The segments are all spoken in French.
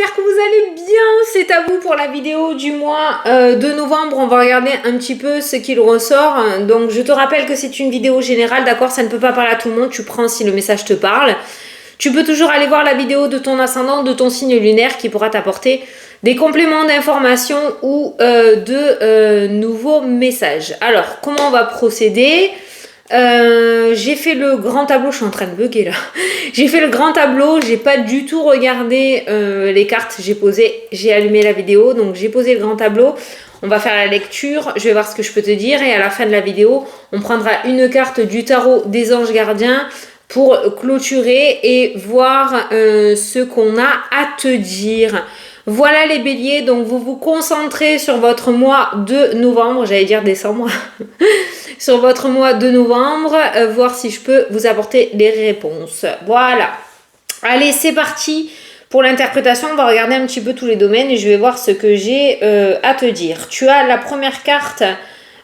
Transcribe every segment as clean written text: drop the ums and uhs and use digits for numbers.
j'espère que vous allez bien. C'est à vous pour la vidéo du mois de novembre. On va regarder un petit peu ce qu'il ressort. Donc je te rappelle que c'est une vidéo générale, d'accord? Ça ne peut pas parler à tout le monde, tu prends si le message te parle. Tu peux toujours aller voir la vidéo de ton ascendant, de ton signe lunaire qui pourra t'apporter des compléments d'information ou de nouveaux messages. Alors, comment on va procéder? J'ai fait le grand tableau, je suis en train de bugger là. J'ai fait le grand tableau, j'ai pas du tout regardé les cartes, j'ai allumé la vidéo, donc j'ai posé le grand tableau. On va faire la lecture, je vais voir ce que je peux te dire et à la fin de la vidéo, on prendra une carte du tarot des anges gardiens pour clôturer et voir ce qu'on a à te dire. Voilà les béliers, donc vous vous concentrez sur votre mois de novembre, j'allais dire décembre, sur votre mois de novembre, voir si je peux vous apporter des réponses. Voilà. Allez, c'est parti pour l'interprétation, on va regarder un petit peu tous les domaines et je vais voir ce que j'ai à te dire. Tu as la première carte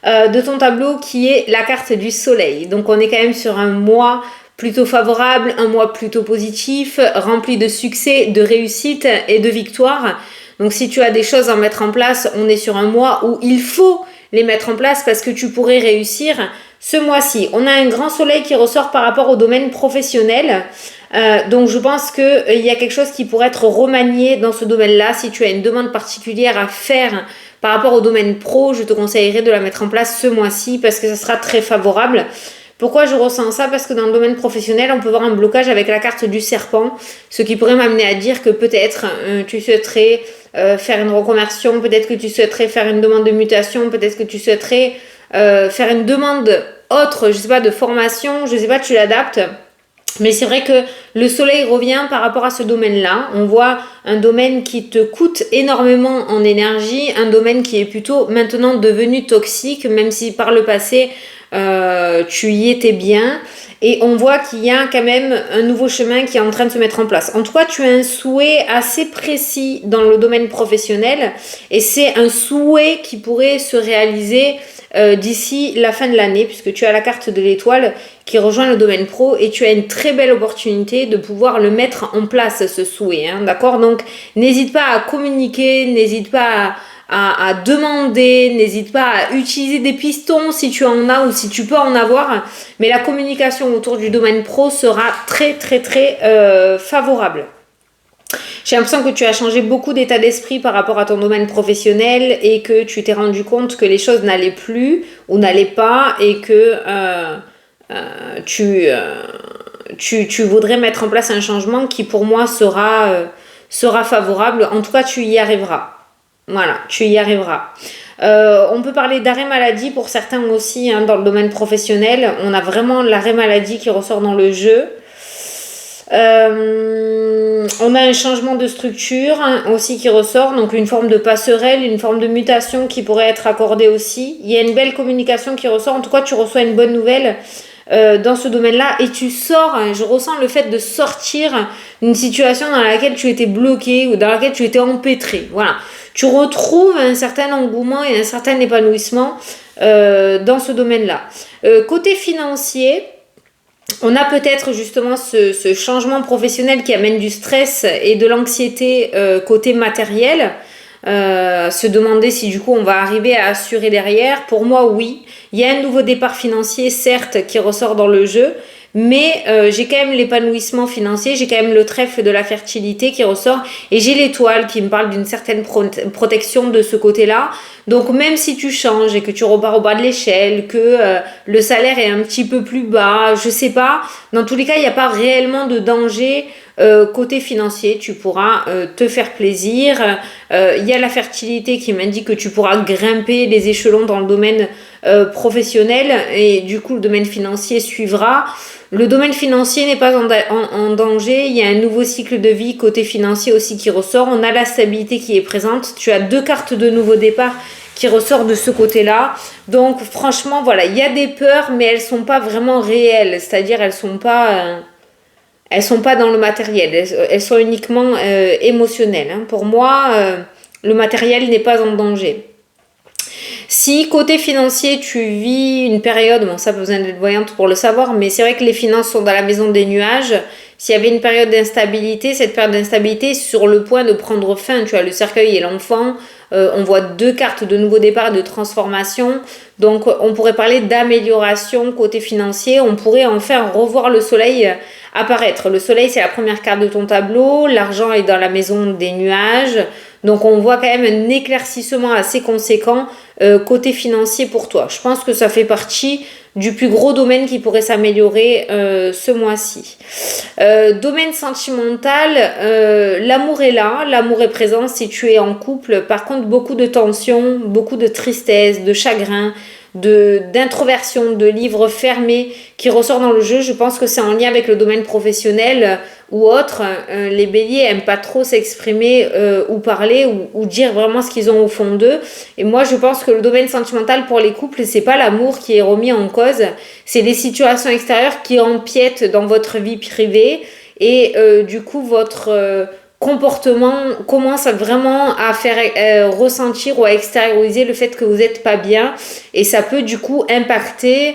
de ton tableau qui est la carte du soleil. Donc on est quand même sur un mois plutôt favorable, un mois plutôt positif, rempli de succès, de réussite et de victoire. Donc si tu as des choses à mettre en place, on est sur un mois où il faut les mettre en place parce que tu pourrais réussir ce mois-ci. On a un grand soleil qui ressort par rapport au domaine professionnel. Donc je pense qu'il y a quelque chose qui pourrait être remanié dans ce domaine-là. Si tu as une demande particulière à faire par rapport au domaine pro, je te conseillerais de la mettre en place ce mois-ci parce que ça sera très favorable. Pourquoi je ressens ça? Parce que dans le domaine professionnel, on peut voir un blocage avec la carte du serpent, ce qui pourrait m'amener à dire que peut-être tu souhaiterais faire une reconversion, peut-être que tu souhaiterais faire une demande de mutation, peut-être que tu souhaiterais faire une demande autre, je sais pas, de formation, je sais pas, tu l'adaptes. Mais c'est vrai que le soleil revient par rapport à ce domaine-là. On voit un domaine qui te coûte énormément en énergie, un domaine qui est plutôt maintenant devenu toxique, même si par le passé, tu y étais bien. Et on voit qu'il y a quand même un nouveau chemin qui est en train de se mettre en place. En tout cas, tu as un souhait assez précis dans le domaine professionnel et c'est un souhait qui pourrait se réaliser d'ici la fin de l'année puisque tu as la carte de l'étoile qui rejoint le domaine pro et tu as une très belle opportunité de pouvoir le mettre en place ce souhait, hein, d'accord? Donc n'hésite pas à communiquer, n'hésite pas à demander, n'hésite pas à utiliser des pistons si tu en as ou si tu peux en avoir, mais la communication autour du domaine pro sera très favorable. J'ai l'impression que tu as changé beaucoup d'état d'esprit par rapport à ton domaine professionnel et que tu t'es rendu compte que les choses n'allaient plus ou n'allaient pas et que tu voudrais mettre en place un changement qui pour moi sera favorable. En tout cas, tu y arriveras. Voilà, tu y arriveras. On peut parler d'arrêt maladie pour certains aussi, hein, dans le domaine professionnel. On a vraiment l'arrêt maladie qui ressort dans le jeu. On a un changement de structure, hein, aussi qui ressort, donc une forme de passerelle, une forme de mutation qui pourrait être accordée aussi. Il y a une belle communication qui ressort, en tout cas tu reçois une bonne nouvelle dans ce domaine-là et tu sors, hein, je ressens le fait de sortir d'une situation dans laquelle tu étais bloqué ou dans laquelle tu étais empêtré. Voilà, tu retrouves un certain engouement et un certain épanouissement dans ce domaine-là. Côté financier, on a peut-être justement ce changement professionnel qui amène du stress et de l'anxiété côté matériel. Se demander si du coup on va arriver à assurer derrière. Pour moi, oui. Il y a un nouveau départ financier, certes, qui ressort dans le jeu, mais j'ai quand même l'épanouissement financier, j'ai quand même le trèfle de la fertilité qui ressort et j'ai l'étoile qui me parle d'une certaine protection de ce côté-là. Donc même si tu changes et que tu repars au bas de l'échelle, que le salaire est un petit peu plus bas, je sais pas, dans tous les cas il n'y a pas réellement de danger côté financier, tu pourras te faire plaisir. Il y a la fertilité qui m'indique que tu pourras grimper les échelons dans le domaine professionnel et du coup le domaine financier suivra. Le domaine financier n'est pas en danger, il y a un nouveau cycle de vie côté financier aussi qui ressort, on a la stabilité qui est présente, tu as 2 cartes de nouveau départ qui ressortent de ce côté-là, donc franchement voilà, il y a des peurs mais elles sont pas vraiment réelles, c'est-à-dire elles sont pas dans le matériel, elles sont uniquement émotionnelles, hein. Pour moi, le matériel n'est pas en danger. Si côté financier tu vis une période, bon ça pas besoin d'être voyante pour le savoir, mais c'est vrai que les finances sont dans la maison des nuages, S'il y avait une période d'instabilité, cette période d'instabilité est sur le point de prendre fin. Tu vois, le cercueil et l'enfant, on voit 2 cartes de nouveau départ, de transformation. Donc, on pourrait parler d'amélioration côté financier. On pourrait enfin revoir le soleil apparaître. Le soleil, c'est la première carte de ton tableau. L'argent est dans la maison des nuages. Donc, on voit quand même un éclaircissement assez conséquent côté financier pour toi. Je pense que ça fait partie du plus gros domaine qui pourrait s'améliorer ce mois-ci. Domaine sentimental, l'amour est là, l'amour est présent si tu es en couple. Par contre, beaucoup de tension, beaucoup de tristesse, de chagrin, d'introversion, de livres fermés qui ressort dans le jeu. Je pense que c'est en lien avec le domaine professionnel ou autre. Les béliers aiment pas trop s'exprimer ou parler ou dire vraiment ce qu'ils ont au fond d'eux. Et moi, je pense que le domaine sentimental pour les couples, c'est pas l'amour qui est remis en cause, c'est les situations extérieures qui empiètent dans votre vie privée et du coup votre comportement commence vraiment à faire ressentir ou à extérioriser le fait que vous n'êtes pas bien et ça peut du coup impacter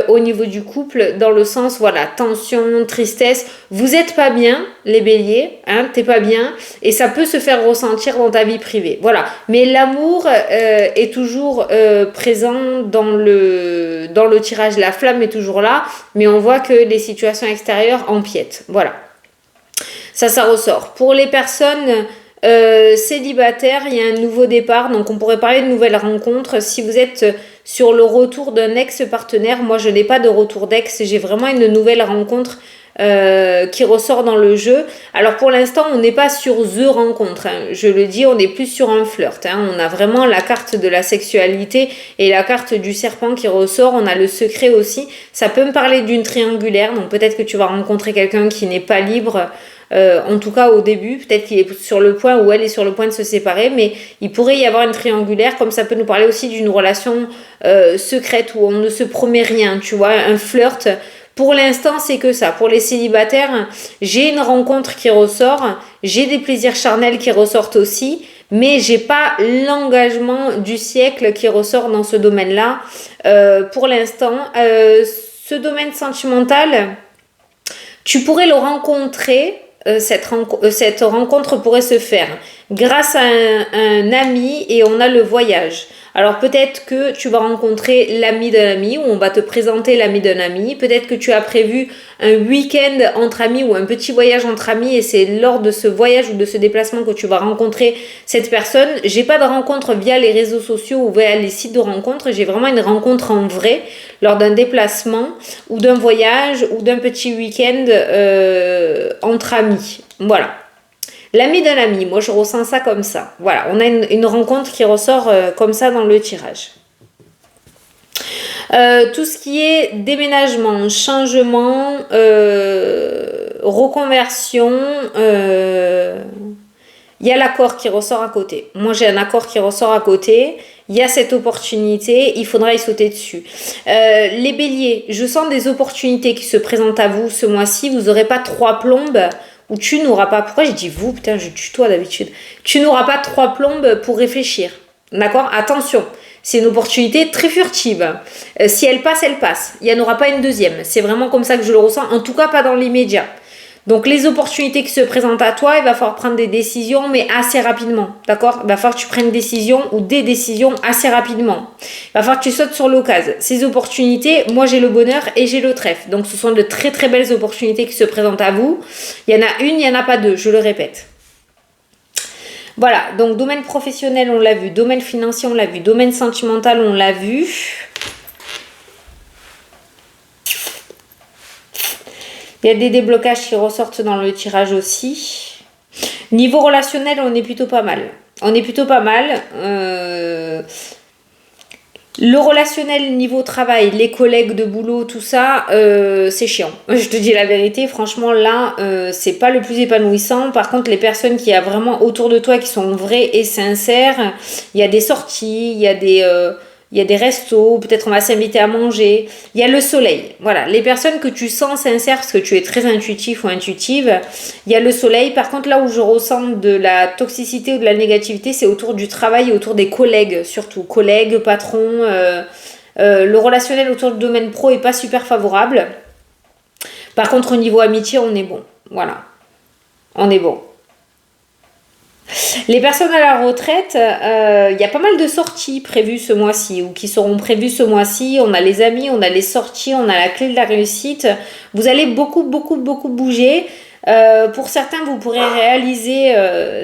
au niveau du couple dans le sens voilà tension, tristesse, vous n'êtes pas bien les béliers, hein, t'es pas bien et ça peut se faire ressentir dans ta vie privée, voilà, mais l'amour est toujours présent dans le tirage, la flamme est toujours là mais on voit que les situations extérieures empiètent, voilà. Ça ressort. Pour les personnes célibataires, il y a un nouveau départ. Donc, on pourrait parler de nouvelles rencontres. Si vous êtes sur le retour d'un ex-partenaire, moi, je n'ai pas de retour d'ex. J'ai vraiment une nouvelle rencontre qui ressort dans le jeu. Alors, pour l'instant, on n'est pas sur The rencontre. Hein. Je le dis, on est plus sur un flirt. Hein. On a vraiment la carte de la sexualité et la carte du serpent qui ressort. On a le secret aussi. Ça peut me parler d'une triangulaire. Donc, peut-être que tu vas rencontrer quelqu'un qui n'est pas libre. En tout cas au début, peut-être qu'il est sur le point ou elle est sur le point de se séparer, mais il pourrait y avoir une triangulaire, comme ça peut nous parler aussi d'une relation secrète où on ne se promet rien, tu vois, un flirt. Pour l'instant, c'est que ça. Pour les célibataires, j'ai une rencontre qui ressort, j'ai des plaisirs charnels qui ressortent aussi, mais j'ai pas l'engagement du siècle qui ressort dans ce domaine-là. Pour l'instant, ce domaine sentimental, tu pourrais le rencontrer. Cette rencontre pourrait se faire grâce à un ami et on a le voyage. Alors peut-être que tu vas rencontrer l'ami d'un ami ou on va te présenter l'ami d'un ami. Peut-être que tu as prévu un week-end entre amis ou un petit voyage entre amis et c'est lors de ce voyage ou de ce déplacement que tu vas rencontrer cette personne. J'ai pas de rencontre via les réseaux sociaux ou via les sites de rencontres. J'ai vraiment une rencontre en vrai lors d'un déplacement ou d'un voyage ou d'un petit week-end entre amis. Voilà. L'ami d'un ami, moi je ressens ça comme ça. Voilà, on a une rencontre qui ressort comme ça dans le tirage. Tout ce qui est déménagement, changement, reconversion, il y a l'accord qui ressort à côté. Moi j'ai un accord qui ressort à côté. Il y a cette opportunité, il faudra y sauter dessus. Les béliers, je sens des opportunités qui se présentent à vous ce mois-ci. Vous n'aurez pas 3 plombes. Ou tu n'auras pas, pourquoi je dis vous, putain je tutoie d'habitude, tu n'auras pas 3 plombes pour réfléchir, d'accord, attention, c'est une opportunité très furtive, si elle passe, il n'y en aura pas une deuxième, c'est vraiment comme ça que je le ressens, en tout cas pas dans l'immédiat. Donc les opportunités qui se présentent à toi, il va falloir prendre des décisions, mais assez rapidement, d'accord? Il va falloir que tu prennes une décision ou des décisions assez rapidement. Il va falloir que tu sautes sur l'occasion. Ces opportunités, moi j'ai le bonheur et j'ai le trèfle. Donc ce sont de très très belles opportunités qui se présentent à vous. Il y en a une, il n'y en a pas deux, je le répète. Voilà, donc domaine professionnel on l'a vu, domaine financier on l'a vu, domaine sentimental on l'a vu. Il y a des déblocages qui ressortent dans le tirage aussi. Niveau relationnel, on est plutôt pas mal. Le relationnel, niveau travail, les collègues de boulot, tout ça, c'est chiant. Je te dis la vérité, franchement, là, c'est pas le plus épanouissant. Par contre, les personnes qui y a vraiment autour de toi qui sont vraies et sincères, il y a des sorties, il y a des restos, peut-être on va s'inviter à manger. Il y a le soleil. Voilà, les personnes que tu sens sincères, parce que tu es très intuitif ou intuitive, il y a le soleil. Par contre, là où je ressens de la toxicité ou de la négativité, c'est autour du travail et autour des collègues, surtout. Collègues, patrons. Le relationnel autour du domaine pro est pas super favorable. Par contre, au niveau amitié, on est bon. Voilà. On est bon. Les personnes à la retraite, il y a pas mal de sorties prévues ce mois-ci ou qui seront prévues ce mois-ci. On a les amis, on a les sorties, on a la clé de la réussite. Vous allez beaucoup bouger. Pour certains, vous pourrez réaliser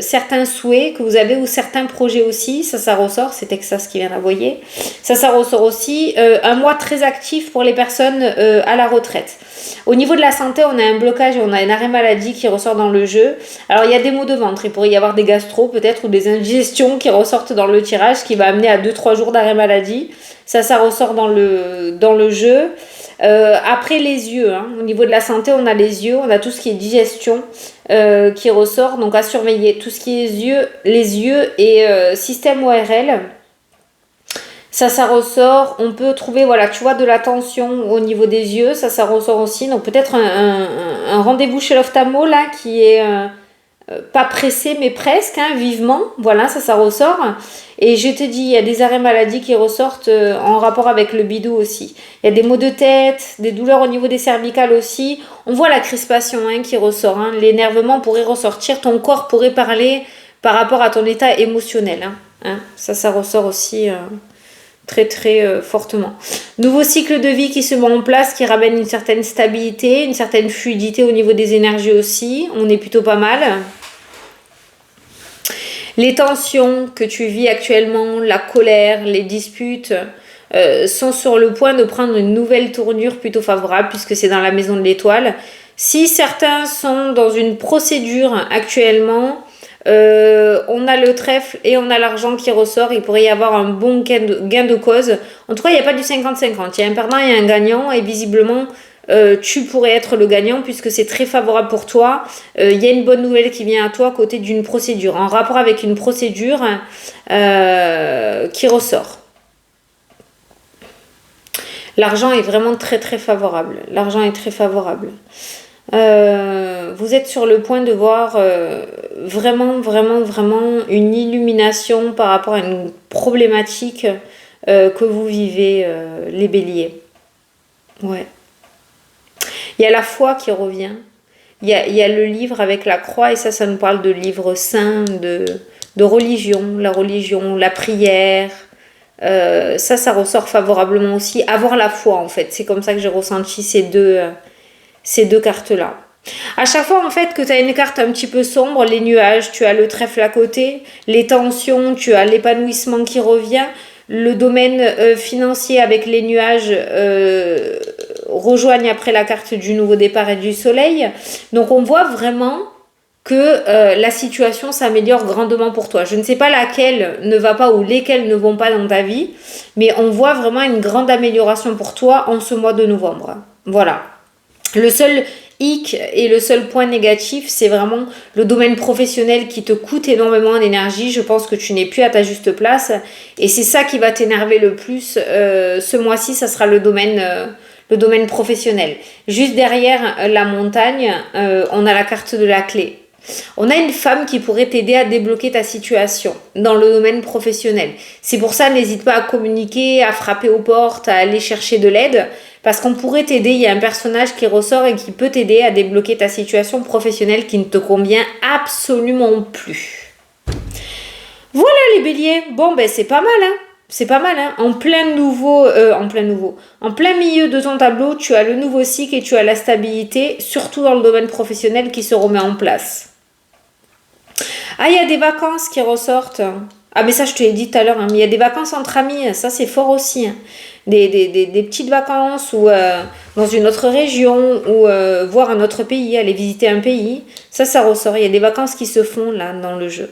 certains souhaits que vous avez ou certains projets aussi. Ça ressort. C'est Texas qui vient d'envoyer. Ça ressort aussi. Un mois très actif pour les personnes à la retraite. Au niveau de la santé, on a un blocage et on a un arrêt maladie qui ressort dans le jeu. Alors, il y a des maux de ventre. Il pourrait y avoir des gastro peut-être ou des indigestions qui ressortent dans le tirage qui va amener à 2-3 jours d'arrêt maladie. Ça ressort dans le jeu. Après les yeux, hein. Au niveau de la santé, on a les yeux, on a tout ce qui est digestion qui ressort, donc à surveiller. Tout ce qui est les yeux et système ORL. Ça ressort. On peut trouver, voilà, tu vois, de la tension au niveau des yeux. Ça ressort aussi. Donc peut-être un rendez-vous chez l'ophtalmo là qui est pas pressé mais presque, hein, vivement. Voilà, ça ressort. Et je te dis, il y a des arrêts maladie qui ressortent en rapport avec le bidou aussi. Il y a des maux de tête, des douleurs au niveau des cervicales aussi. On voit la crispation, hein, qui ressort. Hein. L'énervement pourrait ressortir. Ton corps pourrait parler par rapport à ton état émotionnel. Hein. Ça ressort aussi très fortement. Nouveau cycle de vie qui se met en place, qui ramène une certaine stabilité, une certaine fluidité au niveau des énergies aussi. On est plutôt pas mal. Les tensions que tu vis actuellement, la colère, les disputes sont sur le point de prendre une nouvelle tournure plutôt favorable puisque c'est dans la maison de l'étoile. Si certains sont dans une procédure actuellement, on a le trèfle et on a l'argent qui ressort. Il pourrait y avoir un bon gain de cause. En tout cas, il n'y a pas du 50-50. Il y a un perdant et un gagnant et visiblement, tu pourrais être le gagnant puisque c'est très favorable pour toi. Il y a une bonne nouvelle qui vient à toi à côté d'une procédure, en rapport avec une procédure qui ressort. L'argent est vraiment très favorable. L'argent est très favorable. Vous êtes sur le point de voir vraiment une illumination par rapport à une problématique que vous vivez, les béliers. Ouais. Il y a la foi qui revient. Il y a le livre avec la croix et ça nous parle de livre saint, de religion, la prière. Ça ressort favorablement aussi. Avoir la foi en fait. C'est comme ça que j'ai ressenti ces deux cartes-là. À chaque fois en fait que tu as une carte un petit peu sombre, les nuages, tu as le trèfle à côté, les tensions, tu as l'épanouissement qui revient, le domaine financier avec les nuages rejoignent après la carte du nouveau départ et du soleil. Donc on voit vraiment que la situation s'améliore grandement pour toi. Je ne sais pas laquelle ne va pas ou lesquelles ne vont pas dans ta vie, mais on voit vraiment une grande amélioration pour toi en ce mois de novembre. Voilà. Le seul hic et le seul point négatif, c'est vraiment le domaine professionnel qui te coûte énormément d'énergie. Je pense que tu n'es plus à ta juste place et c'est ça qui va t'énerver le plus. Ce mois-ci, ça sera le domaine professionnel. Juste derrière la montagne, on a la carte de la clé. On a une femme qui pourrait t'aider à débloquer ta situation dans le domaine professionnel. C'est pour ça, n'hésite pas à communiquer, à frapper aux portes, à aller chercher de l'aide. Parce qu'on pourrait t'aider, il y a un personnage qui ressort et qui peut t'aider à débloquer ta situation professionnelle qui ne te convient absolument plus. Voilà les béliers. Bon, ben c'est pas mal, hein. C'est pas mal, hein. En plein milieu de ton tableau, tu as le nouveau cycle et tu as la stabilité, surtout dans le domaine professionnel qui se remet en place. Ah, il y a des vacances qui ressortent. Ah, mais ça, je te l'ai dit tout à l'heure, hein, mais il y a des vacances entre amis, ça c'est fort aussi. Hein. Des petites vacances ou dans une autre région ou voir un autre pays, aller visiter un pays. Ça ressort. Il y a des vacances qui se font là dans le jeu.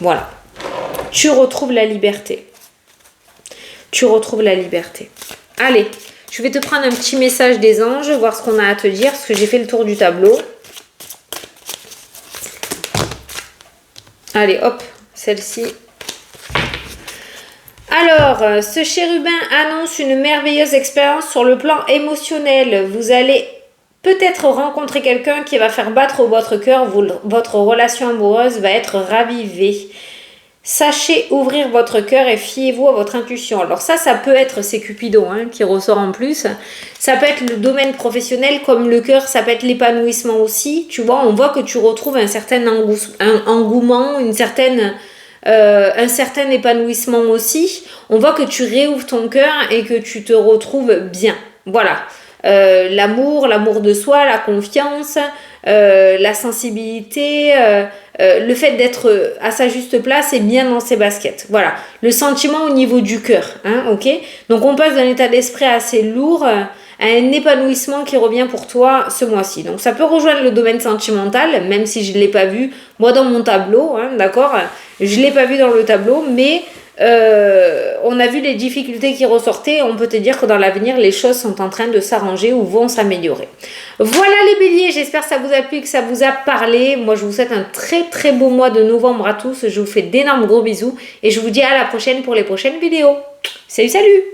Voilà. Tu retrouves la liberté. Allez, je vais te prendre un petit message des anges, voir ce qu'on a à te dire, parce que j'ai fait le tour du tableau. Allez, hop, celle-ci. Alors, ce chérubin annonce une merveilleuse expérience sur le plan émotionnel. Vous allez peut-être rencontrer quelqu'un qui va faire battre votre cœur. Votre relation amoureuse va être ravivée. Sachez ouvrir votre cœur et fiez-vous à votre intuition. Alors ça peut être, c'est Cupidon hein, qui ressort en plus. Ça peut être le domaine professionnel comme le cœur, ça peut être l'épanouissement aussi. Tu vois, on voit que tu retrouves un certain engouement, un certain épanouissement aussi. On voit que tu réouvres ton cœur et que tu te retrouves bien. Voilà. L'amour de soi, la confiance, la sensibilité, le fait d'être à sa juste place et bien dans ses baskets. Voilà, le sentiment au niveau du cœur, hein, ok. Donc on passe d'un état d'esprit assez lourd à un épanouissement qui revient pour toi ce mois-ci. Donc ça peut rejoindre le domaine sentimental, même si je ne l'ai pas vu moi dans mon tableau, hein, d'accord. Je ne l'ai pas vu dans le tableau, mais on a vu les difficultés qui ressortaient. On peut te dire que dans l'avenir, les choses sont en train de s'arranger ou vont s'améliorer. Voilà les béliers, j'espère que ça vous a plu, que ça vous a parlé. Moi, je vous souhaite un très très beau mois de novembre à tous. Je vous fais d'énormes gros bisous et je vous dis à la prochaine pour les prochaines vidéos. Salut, salut!